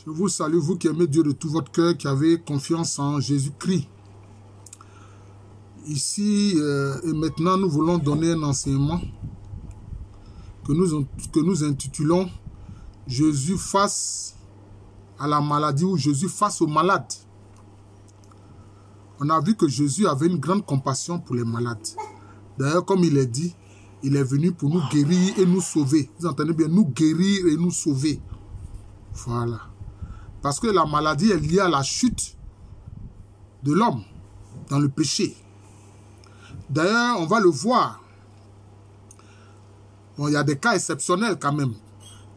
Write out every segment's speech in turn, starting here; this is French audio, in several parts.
Je vous salue, vous qui aimez Dieu de tout votre cœur, qui avez confiance en Jésus-Christ. Ici et maintenant, nous voulons donner un enseignement que nous intitulons « Jésus face à la maladie » ou « Jésus face aux malades ». On a vu que Jésus avait une grande compassion pour les malades. D'ailleurs, comme il est dit, il est venu pour nous guérir et nous sauver. Vous entendez bien, nous guérir et nous sauver. Voilà. Parce que la maladie est liée à la chute de l'homme dans le péché. D'ailleurs, on va le voir. Bon, il y a des cas exceptionnels quand même.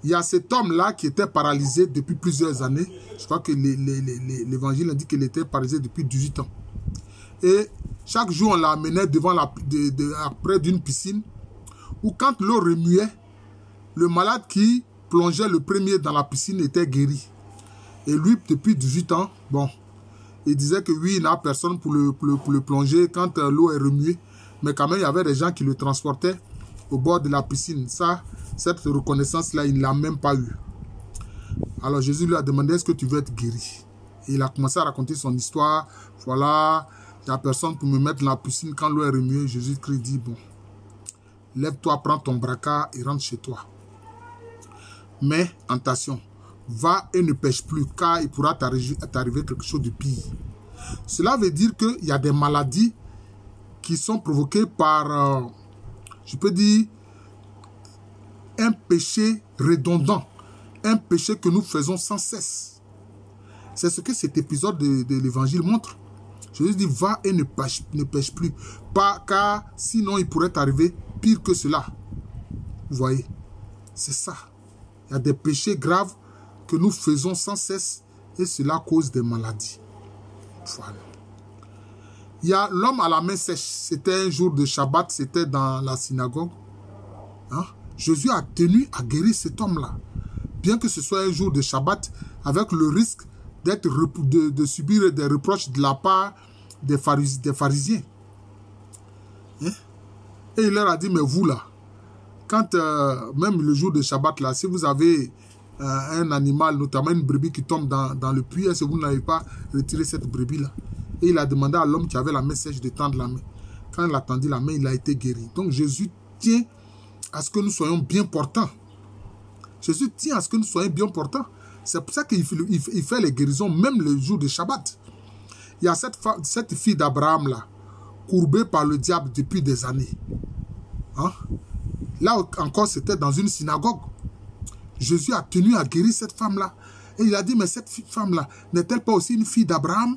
Il y a cet homme-là qui était paralysé depuis plusieurs années. Je crois que l'évangile indique qu'il était paralysé depuis 18 ans. Et chaque jour, on l'amenait près d'une piscine où quand l'eau remuait, le malade qui plongeait le premier dans la piscine était guéri. Et lui, depuis 18 ans, bon, il disait que oui, il n'a personne pour le plonger quand l'eau est remuée. Mais quand même, il y avait des gens qui le transportaient au bord de la piscine. Ça, cette reconnaissance-là, il ne l'a même pas eu. Alors Jésus lui a demandé, est-ce que tu veux être guéri? Et il a commencé à raconter son histoire. Voilà, il n'y a personne pour me mettre dans la piscine quand l'eau est remuée. Jésus-Christ dit, bon, lève-toi, prends ton braquard et rentre chez toi. Mais, attention, va et ne pêche plus, car il pourra t'arriver quelque chose de pire. Cela veut dire qu'il y a des maladies qui sont provoquées par, je peux dire, un péché redondant, un péché que nous faisons sans cesse. C'est ce que cet épisode de l'évangile montre. Jésus dit, va et ne pêche plus, pas, car sinon il pourrait t'arriver pire que cela. Vous voyez, c'est ça. Il y a des péchés graves que nous faisons sans cesse et cela cause des maladies. Voilà. Il y a l'homme à la main sèche. C'était un jour de Shabbat, c'était dans la synagogue. Hein? Jésus a tenu à guérir cet homme-là. Bien que ce soit un jour de Shabbat, avec le risque de subir des reproches de la part des pharisiens. Hein? Et il leur a dit, mais vous là, quand même le jour de Shabbat là, si vous avez un animal, notamment une brebis qui tombe dans le puits, est-ce que vous n'avez pas retiré cette brebis là? Et il a demandé à l'homme qui avait la main sèche de tendre la main. Quand il a tendu la main, il a été guéri. Donc Jésus tient à ce que nous soyons bien portants. Jésus tient à ce que nous soyons bien portants. C'est pour ça qu'il fait les guérisons même le jour de Shabbat. Il y a cette fille d'Abraham là, courbée par le diable depuis des années. Hein? Là encore, c'était dans une synagogue. Jésus a tenu à guérir cette femme-là. Et il a dit, mais cette femme-là, n'est-elle pas aussi une fille d'Abraham?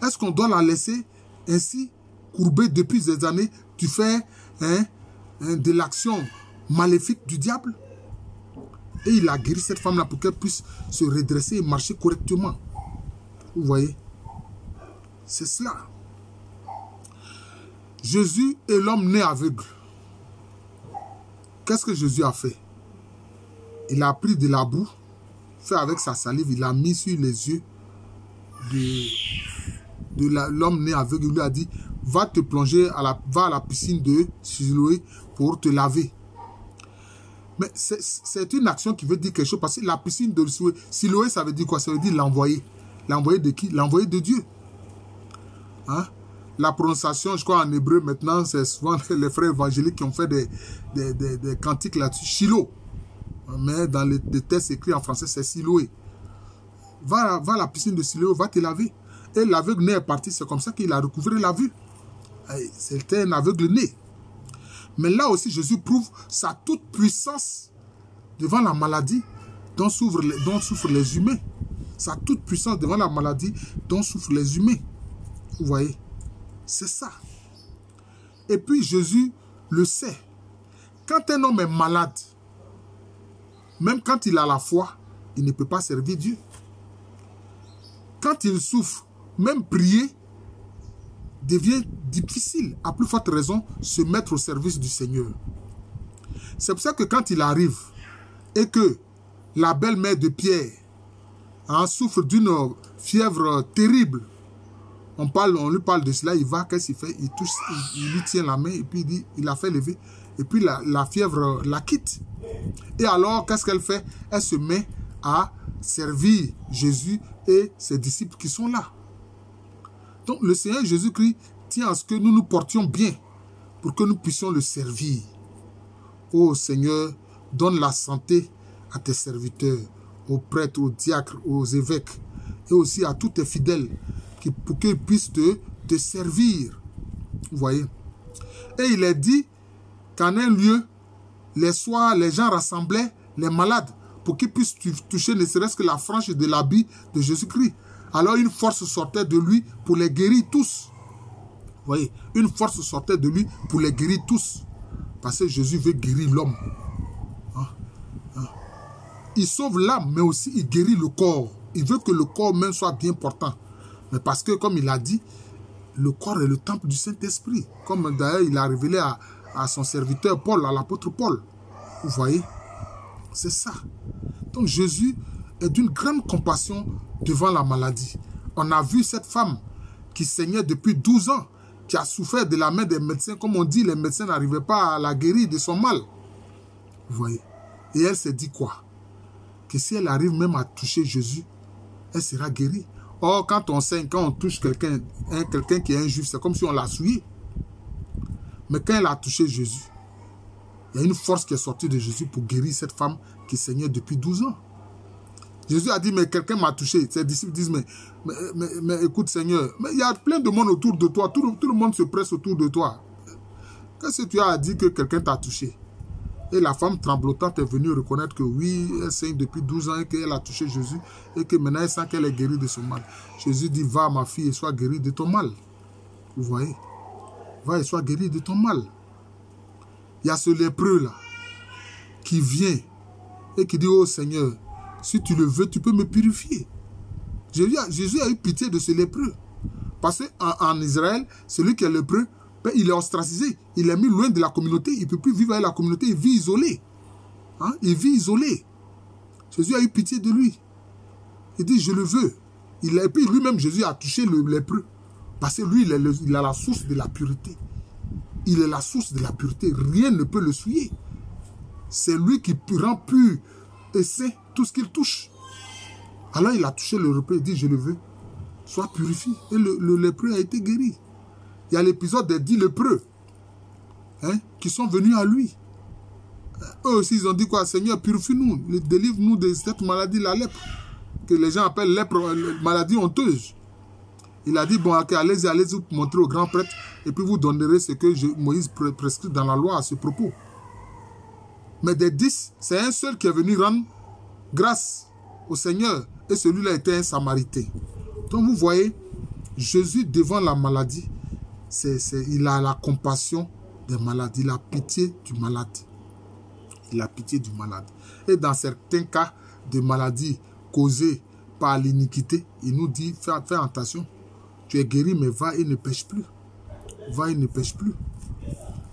Est-ce qu'on doit la laisser ainsi, courbée depuis des années? Tu fais de l'action maléfique du diable? Et il a guéri cette femme-là pour qu'elle puisse se redresser et marcher correctement. Vous voyez? C'est cela. Jésus est l'homme né aveugle. Qu'est-ce que Jésus a fait? Il a pris de la boue, fait avec sa salive, il a mis sur les yeux de l'homme né aveugle. Il lui a dit, va te plonger, va à la piscine de Siloé pour te laver. Mais c'est une action qui veut dire quelque chose, parce que la piscine de Siloé, ça veut dire quoi? Ça veut dire l'envoyé. L'envoyé de qui? L'envoyé de Dieu. Hein? La prononciation, je crois en hébreu maintenant, c'est souvent les frères évangéliques qui ont fait des cantiques là-dessus. Shiloh. Mais dans les textes écrits en français, c'est Siloé. Va à la piscine de Siloé, va te laver. Et l'aveugle né est parti, c'est comme ça qu'il a recouvré la vue. C'était un aveugle né. Mais là aussi, Jésus prouve sa toute puissance devant la maladie dont souffrent les humains. Sa toute puissance devant la maladie dont souffrent les humains. Vous voyez? C'est ça. Et puis Jésus le sait. Quand un homme est malade, même quand il a la foi, il ne peut pas servir Dieu. Quand il souffre, même prier devient difficile. À plus forte raison, se mettre au service du Seigneur. C'est pour ça que quand il arrive et que la belle-mère de Pierre souffre d'une fièvre terrible, on lui parle de cela, il va, qu'est-ce qu'il fait? Il lui tient la main et puis il dit, il la fait lever. Et puis la fièvre la quitte. Et alors, qu'est-ce qu'elle fait? Elle se met à servir Jésus et ses disciples qui sont là. Donc le Seigneur Jésus-Christ tient à ce que nous nous portions bien pour que nous puissions le servir. Ô Seigneur, donne la santé à tes serviteurs, aux prêtres, aux diacres, aux évêques et aussi à tous tes fidèles pour qu'ils puissent te servir. Vous voyez. Et il est dit qu'en un lieu, les soirs, les gens rassemblaient les malades pour qu'ils puissent toucher ne serait-ce que la frange de l'habit de Jésus-Christ. Alors une force sortait de lui pour les guérir tous. Vous voyez, une force sortait de lui pour les guérir tous. Parce que Jésus veut guérir l'homme. Il sauve l'âme, mais aussi il guérit le corps. Il veut que le corps même soit bien portant. Mais parce que, comme il a dit, le corps est le temple du Saint-Esprit. Comme d'ailleurs il a révélé à son serviteur Paul, à l'apôtre Paul. Vous voyez, c'est ça. Donc Jésus est d'une grande compassion devant la maladie. On a vu cette femme qui saignait depuis 12 ans, qui a souffert de la main des médecins. Comme on dit, les médecins n'arrivaient pas à la guérir de son mal. Vous voyez. Et elle s'est dit quoi? Que si elle arrive même à toucher Jésus, elle sera guérie. Or, quand on saigne, quand on touche quelqu'un qui est un juif, c'est comme si on l'a souillé. Mais quand elle a touché Jésus, il y a une force qui est sortie de Jésus pour guérir cette femme qui saignait depuis 12 ans. Jésus a dit, mais quelqu'un m'a touché. Ses disciples disent, mais écoute Seigneur, mais il y a plein de monde autour de toi. Tout le monde se presse autour de toi. Qu'est-ce que tu as dit que quelqu'un t'a touché? Et la femme tremblotante est venue reconnaître que oui, elle saigne depuis 12 ans et qu'elle a touché Jésus et que maintenant elle sent qu'elle est guérie de son mal. Jésus dit, va ma fille et sois guérie de ton mal. Vous voyez? Va et sois guérie de ton mal. Il y a ce lépreux là qui vient et qui dit, oh Seigneur, si tu le veux, tu peux me purifier. Jésus a eu pitié de ce lépreux. Parce qu'en Israël, celui qui est lépreux, il est ostracisé, il est mis loin de la communauté, il ne peut plus vivre avec la communauté, il vit isolé. Hein? Il vit isolé. Jésus a eu pitié de lui. Il dit, je le veux. Et puis lui-même, Jésus a touché le lépreux. Parce que lui, il a la source de la pureté. Il est la source de la pureté. Rien ne peut le souiller. C'est lui qui rend pur et saint tout ce qu'il touche. Alors il a touché le lépreux, il dit, je le veux. Sois purifié. Et le lépreux a été guéri. Il y a l'épisode des 10 lépreux qui sont venus à lui. Eux aussi, ils ont dit quoi? Seigneur, purifie-nous, délivre-nous de cette maladie, la lèpre, que les gens appellent lèpre, maladie honteuse. Il a dit, bon, okay, allez-y montrer au grand prêtre, et puis vous donnerez ce que Moïse prescrit dans la loi à ce propos. Mais des 10, c'est un seul qui est venu rendre grâce au Seigneur, et celui-là était un Samaritain. Donc vous voyez, Jésus devant la maladie, il a la compassion des malades, il a pitié du malade. Il a pitié du malade. Et dans certains cas de maladies causées par l'iniquité, il nous dit, fais attention, tu es guéri, mais va et ne pêche plus. Va et ne pêche plus.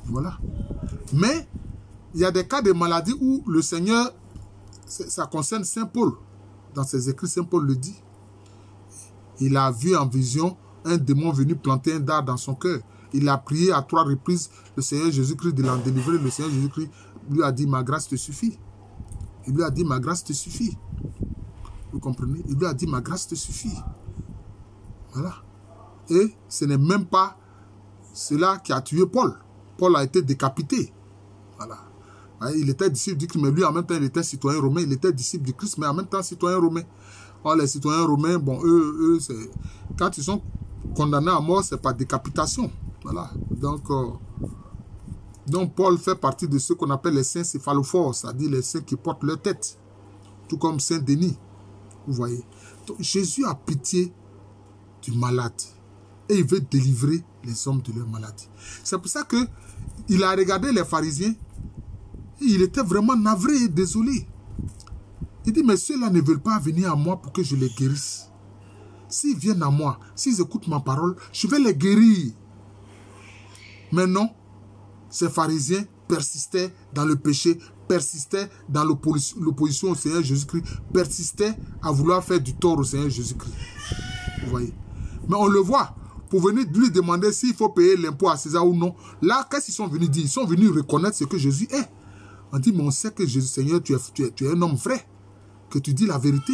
Voilà. Mais, il y a des cas de maladies où le Seigneur, ça concerne Saint Paul. Dans ses écrits, Saint Paul le dit. Il a vu en vision un démon venu planter un dard dans son cœur. Il a prié à 3 reprises le Seigneur Jésus-Christ de l'en délivrer. Le Seigneur Jésus-Christ lui a dit, ma grâce te suffit. Il lui a dit, ma grâce te suffit. Vous comprenez? Il lui a dit, ma grâce te suffit. Voilà. Et ce n'est même pas cela qui a tué Paul. Paul a été décapité. Voilà. Il était disciple du Christ, mais lui en même temps il était citoyen romain. Il était disciple du Christ, mais en même temps citoyen romain. Or, les citoyens romains, bon, eux quand ils sont condamnés à mort, c'est par décapitation. Voilà. Donc Paul fait partie de ceux qu'on appelle les saints céphalophores, c'est-à-dire les saints qui portent leur tête. Tout comme Saint Denis. Vous voyez. Donc, Jésus a pitié du malade. Et il veut délivrer les hommes de leur maladie. C'est pour ça qu'il a regardé les pharisiens. Et il était vraiment navré et désolé. Il dit, mais ceux-là ne veulent pas venir à moi pour que je les guérisse. S'ils viennent à moi, s'ils écoutent ma parole, je vais les guérir. Mais non, ces pharisiens persistaient dans le péché, persistaient dans l'opposition au Seigneur Jésus-Christ, persistaient à vouloir faire du tort au Seigneur Jésus-Christ. Vous voyez. Mais on le voit, pour venir lui demander s'il faut payer l'impôt à César ou non. Là, qu'est-ce qu'ils sont venus dire? Ils sont venus reconnaître ce que Jésus est. On dit, mais on sait que Jésus, Seigneur, tu es un homme vrai. que tu dis la vérité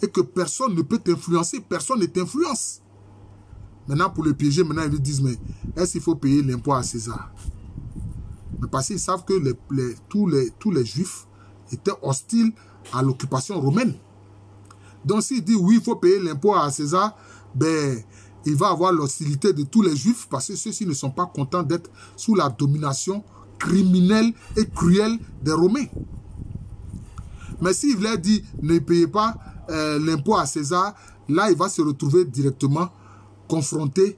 et que personne ne peut t'influencer, personne ne t'influence. Maintenant, pour le piéger, maintenant, ils lui disent, mais est-ce qu'il faut payer l'impôt à César? Mais parce qu'ils savent que tous les Juifs étaient hostiles à l'occupation romaine. Donc, s'il dit, oui, il faut payer l'impôt à César, ben, il va avoir l'hostilité de tous les Juifs parce que ceux-ci ne sont pas contents d'être sous la domination criminelle et cruelle des Romains. Mais s'il leur dit, ne payez pas l'impôt à César, là, il va se retrouver directement confronté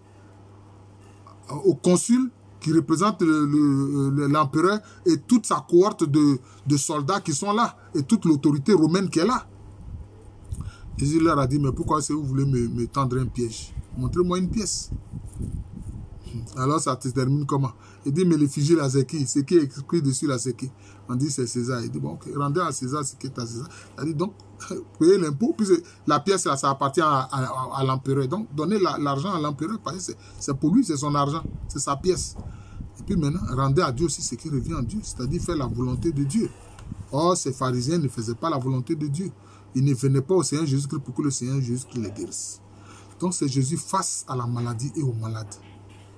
au consul qui représente l'empereur et toute sa cohorte de soldats qui sont là et toute l'autorité romaine qui est là. Jésus leur a dit, mais pourquoi est-ce que vous voulez me tendre un piège? Montrez-moi une pièce. Alors ça te termine comment? Il dit, mais l'effigie là, c'est qui? C'est qui est écrit dessus là, c'est qui? On dit, c'est César. Il dit, bon, ok, rendez à César ce qui est à César. Il dit, donc, payez l'impôt, puis la pièce là, ça appartient à l'empereur. Donc, donnez l'argent à l'empereur, parce que c'est pour lui, c'est son argent, c'est sa pièce. Et puis maintenant, rendez à Dieu aussi ce qui revient à Dieu, c'est-à-dire faire la volonté de Dieu. Or, ces pharisiens ne faisaient pas la volonté de Dieu. Ils ne venaient pas au Seigneur Jésus-Christ pour que le Seigneur Jésus-Christ les guérisse. Donc, c'est Jésus face à la maladie et aux malades.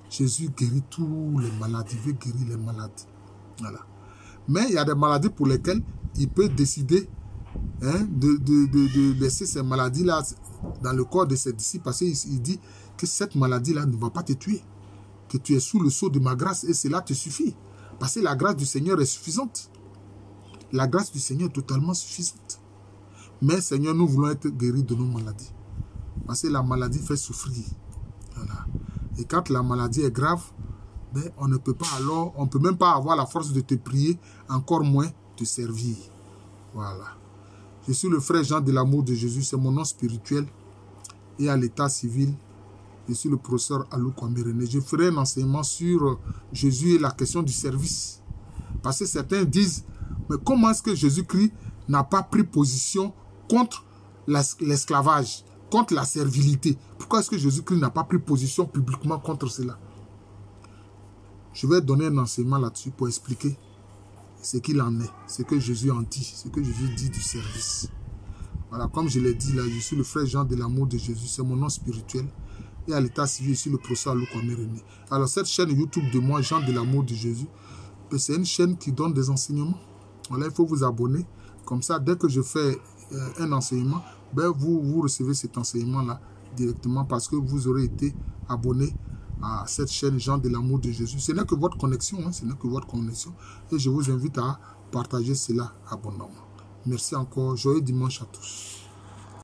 Jésus guérit tous les malades, il veut guérir les malades. Voilà. Mais il y a des maladies pour lesquelles il peut décider de laisser ces maladies-là dans le corps de ses disciples parce qu'il dit que cette maladie-là ne va pas te tuer. Que tu es sous le sceau de ma grâce et cela te suffit. Parce que la grâce du Seigneur est suffisante. La grâce du Seigneur est totalement suffisante. Mais Seigneur, nous voulons être guéris de nos maladies. Parce que la maladie fait souffrir. Voilà. Et quand la maladie est grave, ben, on ne peut pas alors, on ne peut même pas avoir la force de te prier, encore moins te servir. Voilà. Je suis le frère Jean de l'amour de Jésus, c'est mon nom spirituel. Et à l'état civil, je suis le professeur Alou Kwame René. Je ferai un enseignement sur Jésus et la question du service. Parce que certains disent, mais comment est-ce que Jésus-Christ n'a pas pris position contre l'esclavage, contre la servilité? Pourquoi est-ce que Jésus-Christ n'a pas pris position publiquement contre cela? Je vais donner un enseignement là-dessus pour expliquer ce qu'il en est, ce que Jésus en dit, ce que Jésus dit du service. Voilà, comme je l'ai dit là, je suis le frère Jean de l'amour de Jésus, c'est mon nom spirituel. Et à l'état civil, je suis le professeur Alou Kwame René. Alors cette chaîne YouTube de moi, Jean de l'amour de Jésus, c'est une chaîne qui donne des enseignements. Voilà, il faut vous abonner. Comme ça, dès que je fais un enseignement, ben vous recevez cet enseignement-là directement parce que vous aurez été abonné à cette chaîne Jean de l'amour de Jésus. Ce n'est que votre connexion, hein, ce n'est que votre connexion. Et je vous invite à partager cela abondamment. Merci encore. Joyeux dimanche à tous.